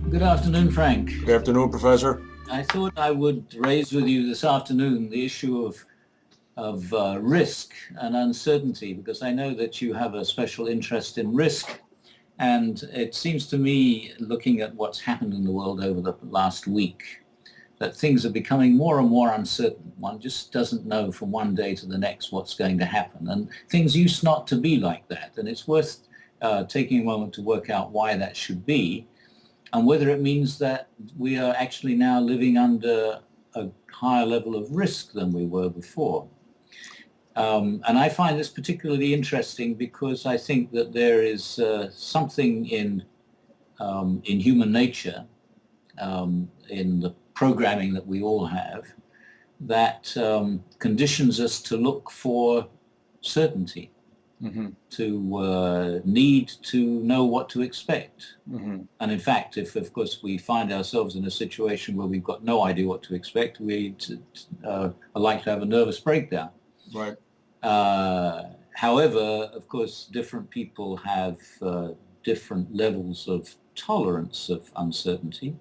Good afternoon, Frank. Good afternoon, Professor. I thought I would raise with you this afternoon the issue of risk and uncertainty, because I know that you have a special interest in risk. And it seems to me, looking at what's happened in the world over the last week, that things are becoming more and more uncertain. One just doesn't know from one day to the next what's going to happen. And things used not to be like that. And it's worth taking a moment to work out why that should be, and whether it means that we are actually now living under a higher level of risk than we were before. And I find this particularly interesting because I think that there is something in human nature, in the programming that we all have, that conditions us to look for certainty, to need to know what to expect. And in fact, if of course we find ourselves in a situation where we've got no idea what to expect, we are like to have a nervous breakdown. Right. However, of course, different people have different levels of tolerance of uncertainty.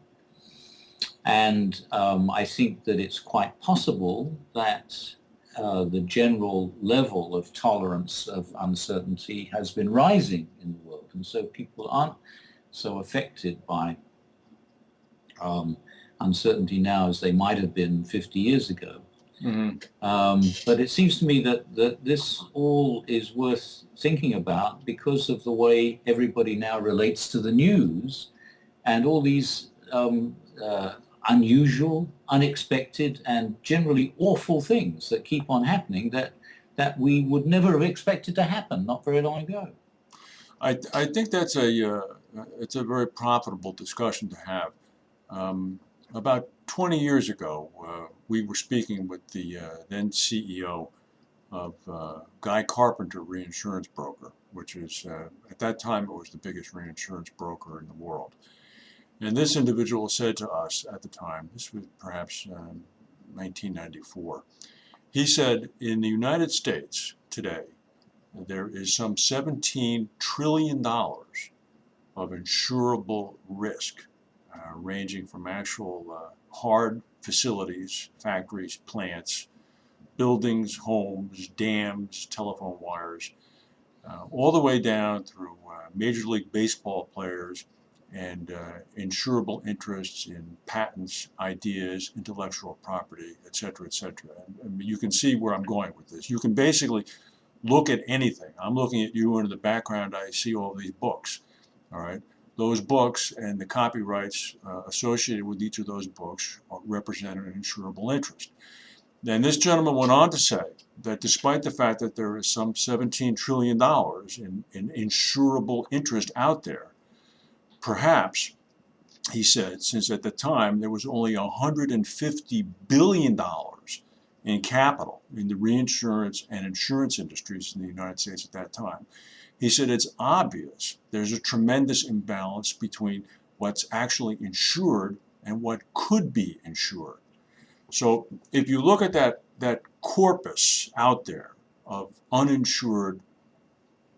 And I think that it's quite possible that the general level of tolerance of uncertainty has been rising in the world. And so people aren't so affected by uncertainty now as they might have been 50 years ago. But it seems to me that this all is worth thinking about because of the way everybody now relates to the news and all these unusual, unexpected, and generally awful things that keep on happening that we would never have expected to happen not very long ago. I think that's it's a very profitable discussion to have. About 20 years ago, we were speaking with the then CEO of Guy Carpenter Reinsurance Broker, which is at that time it was the biggest reinsurance broker in the world. And this individual said to us at the time, this was perhaps 1994, he said, in the United States today, there is some $17 trillion of insurable risk, ranging from actual hard facilities, factories, plants, buildings, homes, dams, telephone wires, all the way down through Major League Baseball players and insurable interests in patents, ideas, intellectual property, et cetera, et cetera. And you can see where I'm going with this. You can basically look at anything. I'm looking at you, and in the background I see all these books, all right? Those books and the copyrights associated with each of those books represent an insurable interest. Then this gentleman went on to say that despite the fact that there is some $17 trillion in insurable interest out there, perhaps, he said, since at the time there was only $150 billion in capital in the reinsurance and insurance industries in the United States at that time, he said it's obvious there's a tremendous imbalance between what's actually insured and what could be insured. So if you look at that corpus out there of uninsured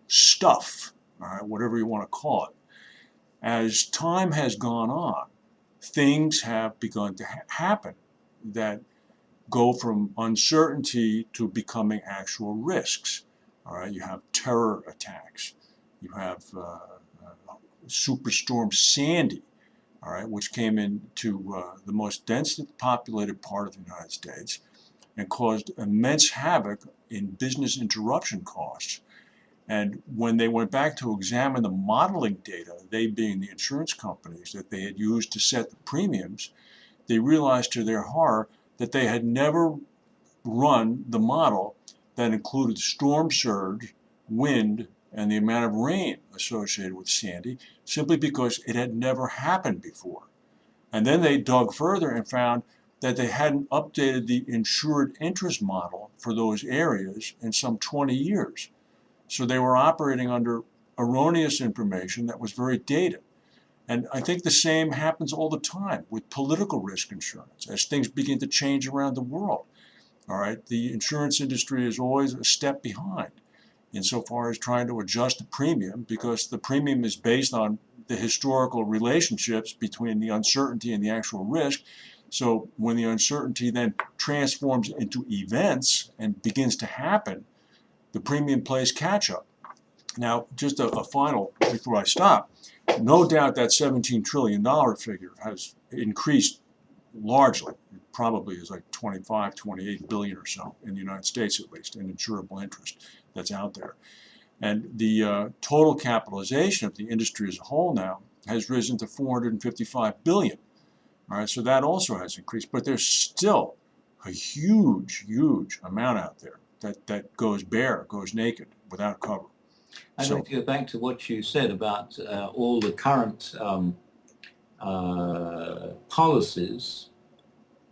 stuff, all right, whatever you want to call it, as time has gone on, things have begun to happen that go from uncertainty to becoming actual risks. All right, you have terror attacks. You have Superstorm Sandy, all right, which came into the most densely populated part of the United States and caused immense havoc in business interruption costs. And when they went back to examine the modeling data, they being the insurance companies that they had used to set the premiums, they realized to their horror that they had never run the model that included storm surge, wind, and the amount of rain associated with Sandy, simply because it had never happened before. And then they dug further and found that they hadn't updated the insured interest model for those areas in some 20 years. So they were operating under erroneous information that was very dated. And I think the same happens all the time with political risk insurance as things begin to change around the world. All right, the insurance industry is always a step behind insofar as trying to adjust the premium, because the premium is based on the historical relationships between the uncertainty and the actual risk. So when the uncertainty then transforms into events and begins to happen, the premium plays catch up. Now, just a final before I stop, no doubt that $17 trillion figure has increased largely. It probably is like 25, 28 billion or so in the United States, at least, in insurable interest that's out there. And the total capitalization of the industry as a whole now has risen to 455 billion. All right, so that also has increased, but there's still a huge, huge amount out there that goes bare, goes naked, without cover. I'd like to go back to what you said about all the current policies,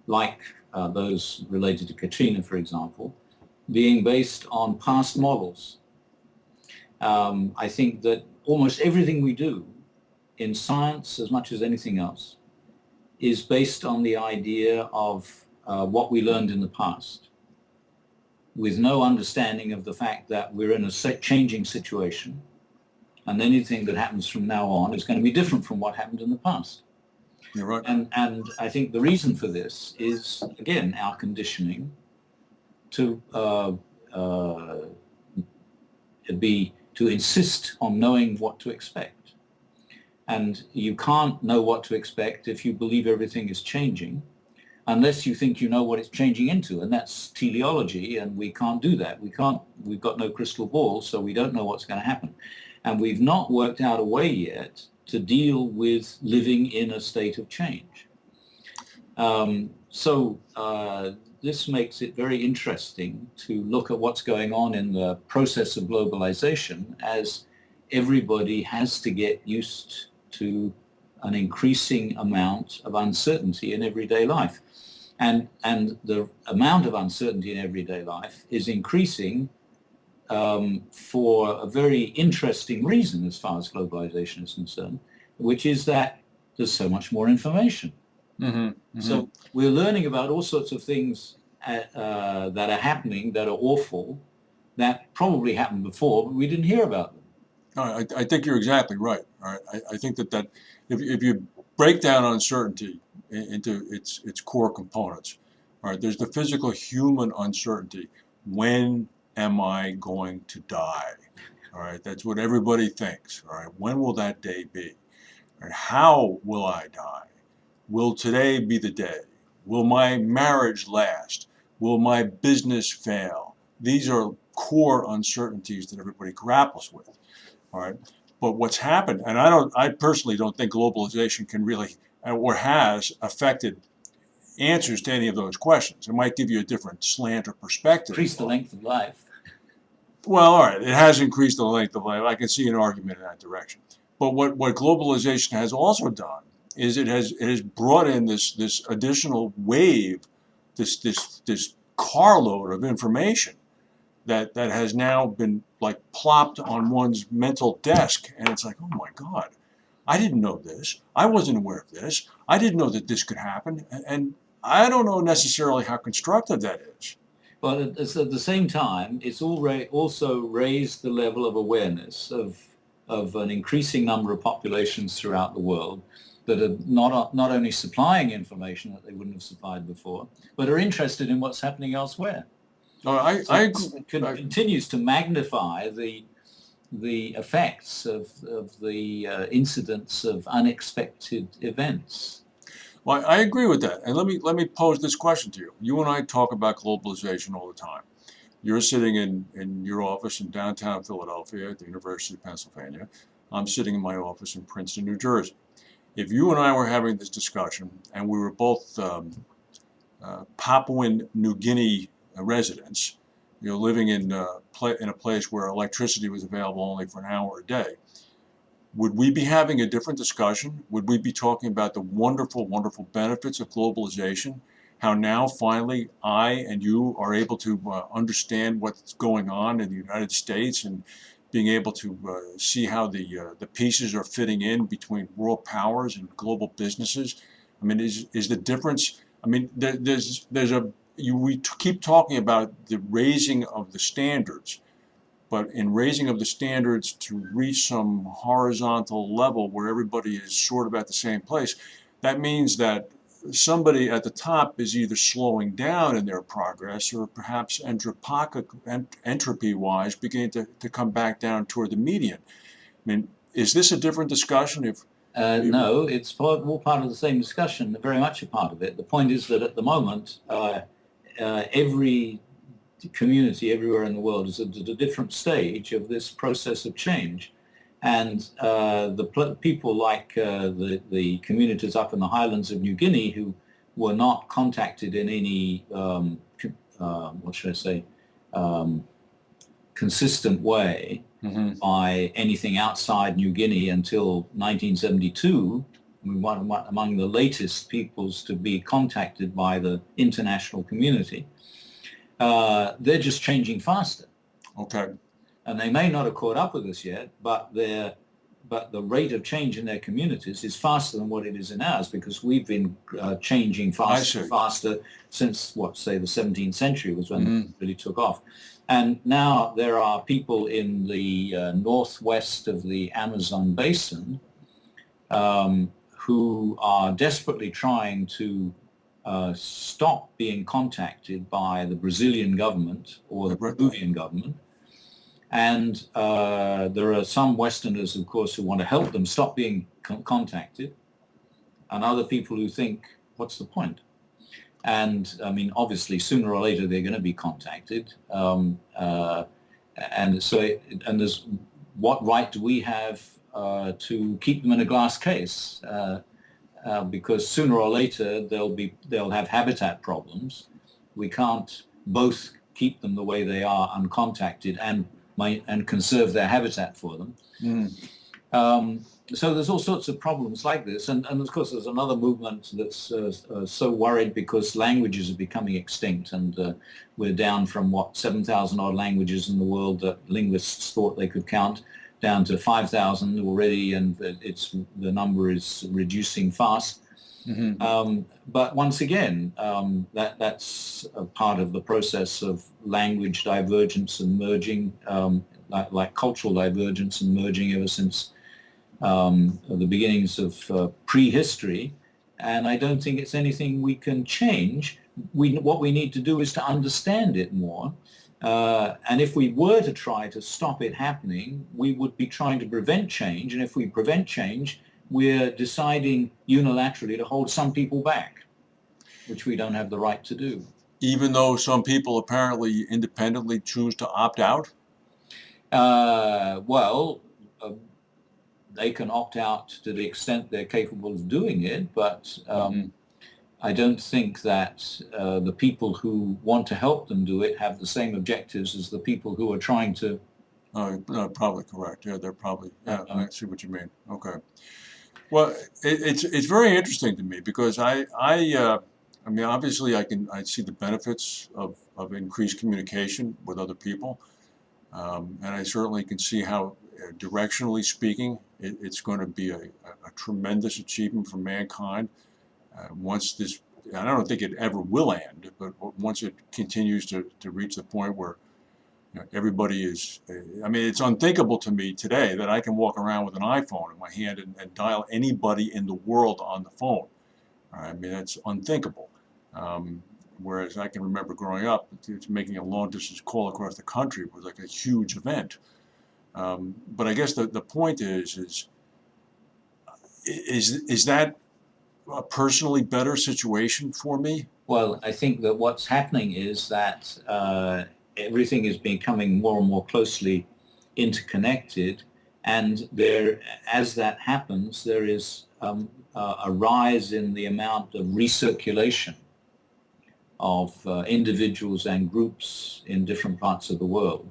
like those related to Katrina, for example, being based on past models. I think that almost everything we do in science, as much as anything else, is based on the idea of what we learned in the past, with no understanding of the fact that we're in a changing situation, and anything that happens from now on is going to be different from what happened in the past. You're right. And I think the reason for this is, again, our conditioning to insist on knowing what to expect. And you can't know what to expect if you believe everything is changing, unless you think you know what it's changing into, and that's teleology, and we can't do that. We've got no crystal ball, so we don't know what's going to happen. And we've not worked out a way yet to deal with living in a state of change. This makes it very interesting to look at what's going on in the process of globalization, as everybody has to get used to an increasing amount of uncertainty in everyday life. And the amount of uncertainty in everyday life is increasing for a very interesting reason as far as globalization is concerned, which is that there's so much more information. Mm-hmm, mm-hmm. So we're learning about all sorts of things that are happening that are awful, that probably happened before, but we didn't hear about them. I think you're exactly right. All right, I think that if you break down uncertainty into its core components, all right, there's the physical human uncertainty. When am I going to die? All right, that's what everybody thinks. All right, when will that day be? All right, how will I die? Will today be the day? Will my marriage last? Will my business fail? These are core uncertainties that everybody grapples with. All right, but what's happened, and I personally don't think globalization can really or has affected answers to any of those questions. It might give you a different slant or perspective. Increase the length of life. Well, all right, it has increased the length of life. I can see an argument in that direction. But what globalization has also done is it has brought in this additional wave, this carload of information that has now been like plopped on one's mental desk, and it's like, oh my God, I didn't know this. I wasn't aware of this. I didn't know that this could happen, and I don't know necessarily how constructive that is. But at the same time, it's also raised the level of awareness of an increasing number of populations throughout the world that are not only supplying information that they wouldn't have supplied before, but are interested in what's happening elsewhere. It continues to magnify the effects of the incidents of unexpected events. Well, I agree with that. And let me pose this question to you. You and I talk about globalization all the time. You're sitting in your office in downtown Philadelphia at the University of Pennsylvania. I'm sitting in my office in Princeton, New Jersey. If you and I were having this discussion and we were both Papuan New Guinea residents, living in a place where electricity was available only for an hour a day, would we be having a different discussion? Would we be talking about the wonderful, wonderful benefits of globalization? How now finally I and you are able to understand what's going on in the United States and being able to see how the pieces are fitting in between world powers and global businesses. I mean, is the difference? I mean, we keep talking about the raising of the standards, but in raising of the standards to reach some horizontal level where everybody is sort of at the same place, that means that somebody at the top is either slowing down in their progress or perhaps entropy-wise beginning to come back down toward the median. I mean, is this a different discussion? No, it's all part of the same discussion, very much a part of it. The point is that at the moment, every community everywhere in the world is at a different stage of this process of change. And people like the communities up in the highlands of New Guinea who were not contacted in any, what should I say, consistent way by anything outside New Guinea until 1972, we were among the latest peoples to be contacted by the international community. They're just changing faster. Okay. And they may not have caught up with us yet, but the rate of change in their communities is faster than what it is in ours, because we've been changing faster since, say, the 17th century was when it really took off. And now there are people in the northwest of the Amazon basin who are desperately trying to stop being contacted by the Brazilian government or the Peruvian government. And there are some Westerners, of course, who want to help them stop being contacted, and other people who think, what's the point? And I mean, obviously, sooner or later, they're going to be contacted. And there's, what right do we have to keep them in a glass case? Because sooner or later, they'll have habitat problems. We can't both keep them the way they are uncontacted and conserve their habitat for them. So there's all sorts of problems like this. And of course, there's another movement that's so worried because languages are becoming extinct. And we're down from, 7,000 odd languages in the world that linguists thought they could count, down to 5,000 already. And the number is reducing fast. But once again, that's a part of the process of language divergence and merging, like cultural divergence and merging ever since the beginnings of prehistory. And I don't think it's anything we can change. What we need to do is to understand it more. And if we were to try to stop it happening, we would be trying to prevent change. And if we prevent change, we're deciding unilaterally to hold some people back, which we don't have the right to do. Even though some people apparently independently choose to opt out? They can opt out to the extent they're capable of doing it, but I don't think that the people who want to help them do it have the same objectives as the people who are trying to. Probably correct. Yeah, they're probably. Yeah, I see what you mean. Okay. Well, it's very interesting to me because I mean, obviously I see the benefits of increased communication with other people, and I certainly can see how, directionally speaking, it's going to be a tremendous achievement for mankind once this. I don't think it ever will end, but once it continues to reach the point where everybody is, I mean, it's unthinkable to me today that I can walk around with an iPhone in my hand and dial anybody in the world on the phone. I mean, that's unthinkable. Whereas I can remember growing up, making a long distance call across the country was like a huge event. But I guess the point is that a personally better situation for me? Well, I think that what's happening is that everything is becoming more and more closely interconnected, and as that happens, there is a rise in the amount of recirculation of individuals and groups in different parts of the world.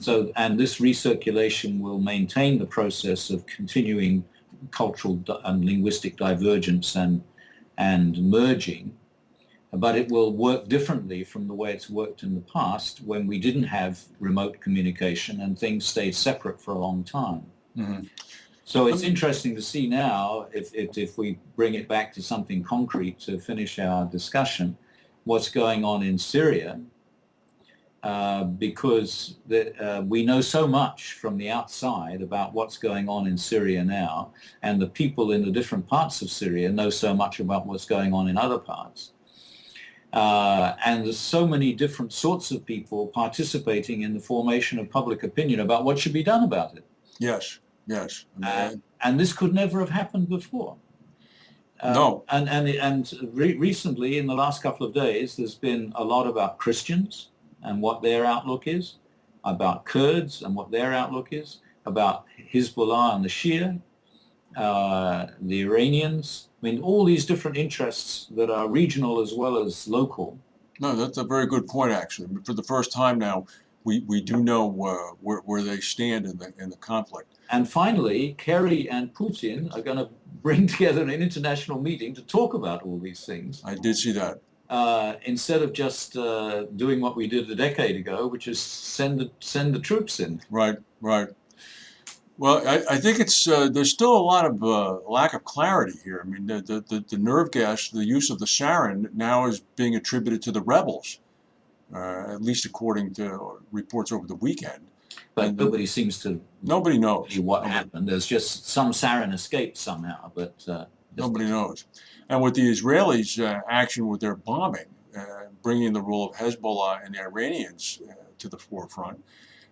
So, and this recirculation will maintain the process of continuing cultural and linguistic divergence and merging, but it will work differently from the way it's worked in the past when we didn't have remote communication and things stayed separate for a long time. So it's interesting to see now, if we bring it back to something concrete to finish our discussion, what's going on in Syria. because we know so much from the outside about what's going on in Syria now, and the people in the different parts of Syria know so much about what's going on in other parts. And there's so many different sorts of people participating in the formation of public opinion about what should be done about it. Yes, yes. And this could never have happened before. No. And recently, in the last couple of days, there's been a lot about Christians and what their outlook is, about Kurds and what their outlook is, about Hezbollah and the Shia, the Iranians. I mean, all these different interests that are regional as well as local. No, that's a very good point, actually. For the first time now, we do know where they stand in the conflict. And finally, Kerry and Putin are going to bring together an international meeting to talk about all these things. I did see that. Instead of just doing what we did a decade ago, which is send the troops in. Right, right. Well, I think it's there's still a lot of lack of clarity here. I mean, the nerve gas, the use of the sarin now is being attributed to the rebels, at least according to reports over the weekend. But nobody seems to nobody knows what happened. There's just some sarin escaped somehow, but nobody knows. And with the Israelis' action with their bombing, bringing the role of Hezbollah and the Iranians to the forefront,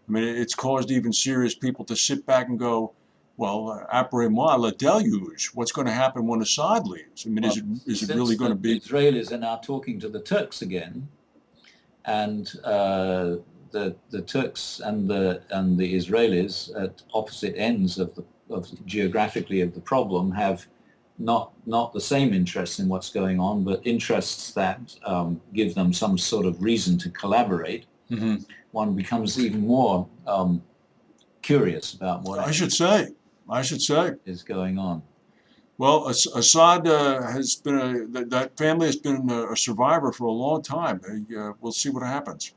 I mean, it's caused even serious people to sit back and go, well, après-moi, le deluge. What's going to happen when Assad leaves? I mean, is it really going to be? The Israelis are now talking to the Turks again, and the Turks and the Israelis at opposite ends of geographically of the problem have not the same interests in what's going on, but interests that give them some sort of reason to collaborate. Mm-hmm. One becomes even more curious about what I should say is going on. Well, Assad has been that family has been a survivor for a long time. We'll see what happens.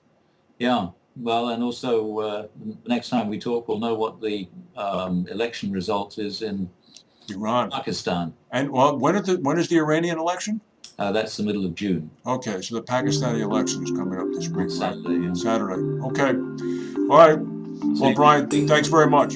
Yeah. Well, and also next time we talk, we'll know what the election result is in Iran, Pakistan. And well, when is the Iranian election? That's the middle of June. Okay, so the Pakistani election is coming up this week. Saturday. Yeah. Saturday. Okay. All right. Well, Brian, thanks very much.